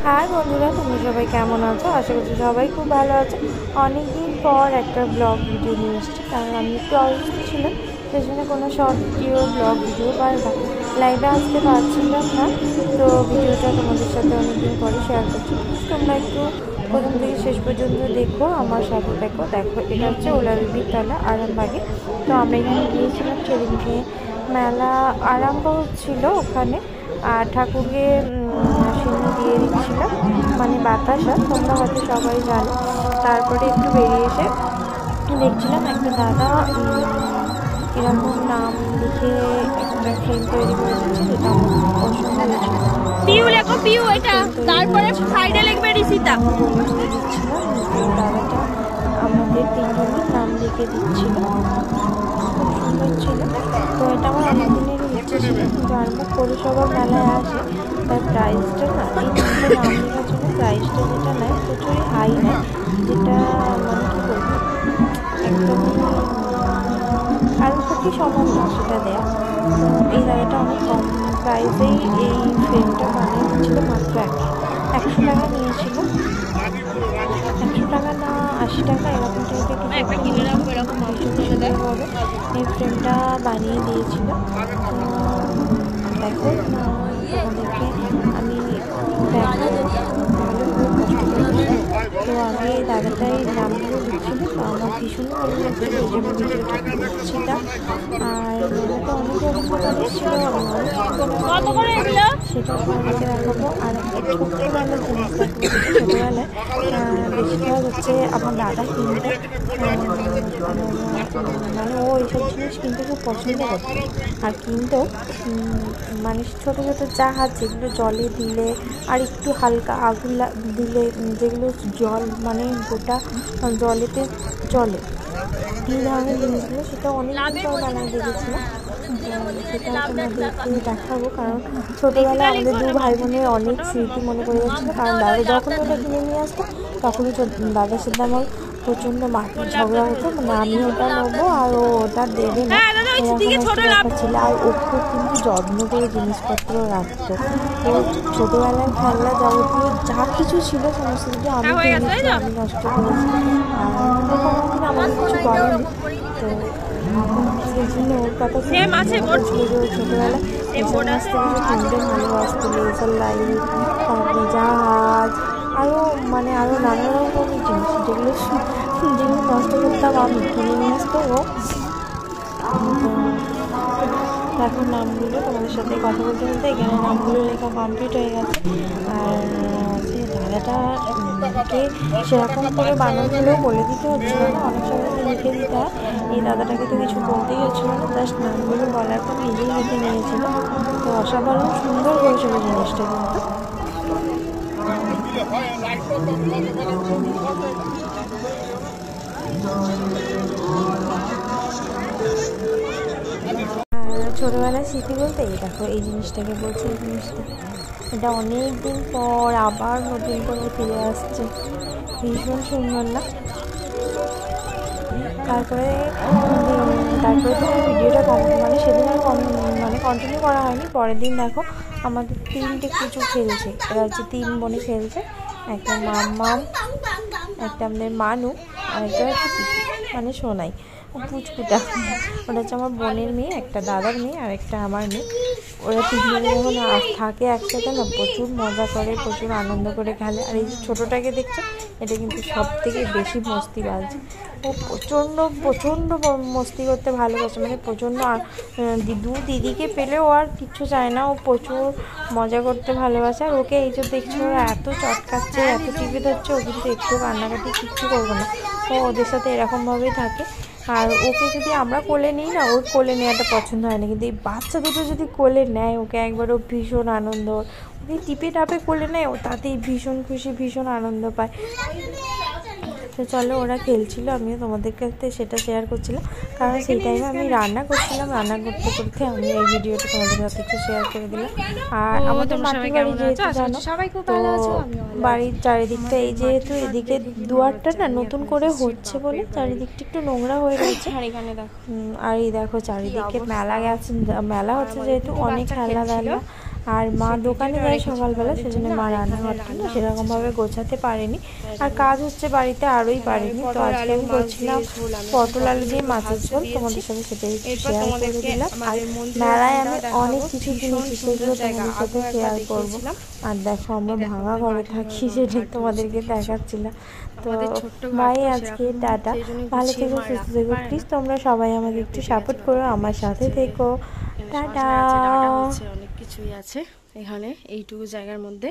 हाय बंधुरा तुम्हें सबाई केमन आछो आशा करছি সবাই খুব ভালো আছে। অনেক দিন পর একটা ব্লগ ভিডিও নিয়ে এসেছি, কারণ আমি একটু অসুস্থ ছিলাম, সেজন্য কোনো শর্ট ব্লগ ভিডিও বা লাইভে আসতে পারছিলাম না। তো ভিডিওটা তোমাদের সাথে অনেকদিন পরে শেয়ার করছি, তোমরা একটু প্রথম থেকে শেষ পর্যন্ত দেখো, আমার সাথে দেখো। এটা হচ্ছে ওলারবির তলা আরামবাগে। তো আমরা এখানে গিয়েছিলাম, সেদিনকে মেলা আরম্ভ হচ্ছিল ওখানে, আর ঠাকুরকে সিঁদুর দিয়ে দিচ্ছিলাম, মানে বাতাসা, তোমরা হয়তো সবাই জানো। তারপরে একটু বেরিয়ে এসে দেখছিলাম একটা দাদা এরকম নাম লিখে একটা ফ্রেম তৈরি করে দিচ্ছে, যেটা আমার পছন্দ হয়েছিল। পিউ লেখো, পিউ এটা, তারপরে সাইডে লিখবে রিসিতা। দাদাটা আমাদের তিনজনের নাম লিখে দিচ্ছিল, খুব সুন্দর ছিল। তো এটা আমার অনেক দিনের ইচ্ছে ছিল, কিন্তু আরম্ভ পৌরসভার মেলায় আসে, তার প্রাইসটা না, এই তিনটে নাম লেখার জন্য প্রাইসটা যেটা নেয় প্রচুরই হাই নেয়, যেটা মানে কী বলবো, একদমই কারোর প্রতি সমান না সেটা দেয়া। তো এই জায়গাটা অনেক কম প্রাইসেই এই ফ্রেমটা বানিয়ে দিচ্ছিল, মাত্র 100 টাকা নিয়েছিল, 100 টাকা না 80 টাকা এরকম টাইপের কিছু হবে। এই ফ্রেমটা বানিয়ে দিয়েছিল। দেখো তোমাদেরকে আমি দেখাবো, তো আমি এই দাদাটাই নামগুলো দিচ্ছিল, তো আমার ভীষণই ভালো লাগছিল, এই জন্য ভিডিওটা দিচ্ছিলাম। আর মেলাতে অনেক রকম দোকান ছিল, সেটা তোমাদেরকে দেখাবো। আর একটা ছোট্টবেলার জিনিস দেখো, ছোটোবেলায় বেশিরভাগ হচ্ছে আমার দাদা কিনতে, মানে ও এইসব জিনিস কিনতে খুব পছন্দ করতো, আর কিনতেও মানে ছোটো ছোটো জাহাজ, যেগুলো জলে দিলে আর একটু হালকা আগুন দিলে, যেগুলো জল মানে গোটা জলেতে চলে, এই ধরনের জিনিসগুলো, সেটা অনেকদিন পর বানায় দেখেছিলাম। সেটা তোমাদেরকে দেখাবো, কারণ ছোটোবেলায় আমাদের দু ভাই বোনের অনেক স্মৃতি মনে পড়ে যাচ্ছিলো, কারণ দাদা যখন ওটা কিনে নিয়ে আসতো তখনই দাদার সাথে আমার প্রচণ্ড মাটির ঝগড়া হতো, মানে আমি ওটা নেবো আর ও ওটা দেবে না, এরকম একটা ব্যাপার ছিল। আর ও খুব কিন্তু যত্ন করে জিনিসপত্র রাখতো, তো ছোটোবেলার খেলনা যাবতীয় যা কিছু ছিল সমস্ত কিছু আমি কিনেছি, আমি নষ্ট করেছি, আর কোনোদিন আমাকে কিছু বলেনি। তো সেই জন্য ওর কথা ছোটোবেলায় এই সমস্ত কিছু কিনতে ভালোবাসতো, লেজার লাইট, তারপরে জাহাজ, আরও নানা রকমের জিনিস, যেগুলো নষ্ট করতাম আমি, কিনে নিয়ে আসতো ও। এখন নামগুলো তোমাদের সাথে কথা বলতে বলতে এখানে নামগুলো লেখা কমপ্লিট হয়ে গেছে। আর সেই দাদাটাকে সেরকম করে বানানগুলো বলে দিতে হচ্ছিলো না, অনেক সময় লিখে দিতে হয়, এই দাদাটাকে তো কিছু বলতেই হচ্ছিলো না, জাস্ট নামগুলো বলার পর নিজেই লিখে নিয়েছিল। তো অসাধারণ সুন্দর হয়েছিল জিনিসটা কিন্তু। ছোটোবেলার স্মৃতি বলতে এই দেখো, এই জিনিসটাকে বলছি, এই জিনিসটা, এটা অনেক দিন পর আবার নতুন করে ফিরে আসছে, ভীষণ সুন্দর না? তারপরে তো ভিডিওটা মানে সেদিন আর কন্টিনিউ করা হয়নি। পরের দিন দেখো আমাদের তিনটে কিছু খেলছে, এরা হচ্ছে তিন বোনে খেলছে, একটা মাম্মাম, একটা আমাদের মানু, আর একটা হচ্ছে পিপি মানে সোনাই, পুচকুটা, ওটা হচ্ছে আমার বোনের মেয়ে, একটা দাদার মেয়ে আর একটা আমার মেয়ে। ওরা তিনজনে যখন থাকে একসাথে না, প্রচুর মজা করে, প্রচুর আনন্দ করে খেলে। আর এই যে ছোটোটাকে দেখছো, এটা কিন্তু সব থেকে বেশি মস্তিবাজ, ও প্রচণ্ড মস্তি করতে ভালোবাসে, মানে প্রচণ্ড। দিদিকে পেলেও আর কিচ্ছু চায় না, ও প্রচুর মজা করতে ভালোবাসে। আর ওকে এই যে দেখছো, ওরা এত চটকাচ্ছে, এত টিপে ধরছে, ও কিন্তু একটু কান্নাকাটি কিচ্ছু করবে না, ও ওদের সাথে এরকমভাবেই থাকে। আর ওকে যদি আমরা কোলে নিই না, ওর কোলে নেওয়াটা পছন্দ হয় না, কিন্তু এই বাচ্চা দুটো যদি কোলে নেয় ওকে একবার, ও ভীষণ আনন্দ, ওকে টিপে টাপে কোলে নেয়, ও তাতেই ভীষণ খুশি, ভীষণ আনন্দ পায়। তো চলো, ওরা খেলছিল, আমিও তোমাদের কাছে সেটা শেয়ার করছিলাম, কারণ সেই টাইমে আমি রান্না করছিলাম, রান্না করতে করতে আমি এই ভিডিওটা তোমাদের সাথে একটু শেয়ার করে দিলাম। আর আমাদের মাটির বাড়ি যেহেতু জানো, তো বাড়ির চারিদিকটা, এই যেহেতু এদিকে দুয়ারটা না নতুন করে হচ্ছে বলে চারিদিকটা একটু নোংরা হয়ে গেছে। আর এই দেখো চারিদিকে মেলা হচ্ছে, যেহেতু অনেক খেলনা আর মা দোকানে যায় সকালবেলা, সেজন্য মা রান্নাঘরটা না সেরকমভাবে গোছাতে পারেনি, আর কাজ হচ্ছে বাড়িতে আরোই পারেনি। তো আজকে আমি করছিলাম পটল আলু দিয়ে মাছের ঝোল, তোমাদের সাথে সেটাই শেয়ার করে দিলাম। আর মেলায় আমি অনেক কিছু কিনেছি, সেগুলো তোমাদের সাথে শেয়ার করবো। আর দেখো আমরা ভাঙা ঘরে থাকি, সেটাই তোমাদেরকে দেখাচ্ছিলাম। তো বাই আজকে, টাটা, ভালো থেকো, সুস্থ থেকো, প্লিজ তোমরা সবাই আমাকে একটু সাপোর্ট করো, আমার সাথে থেকো, টাটা। অনেক কিছুই আছে এখানে এইটুকু জায়গার মধ্যে।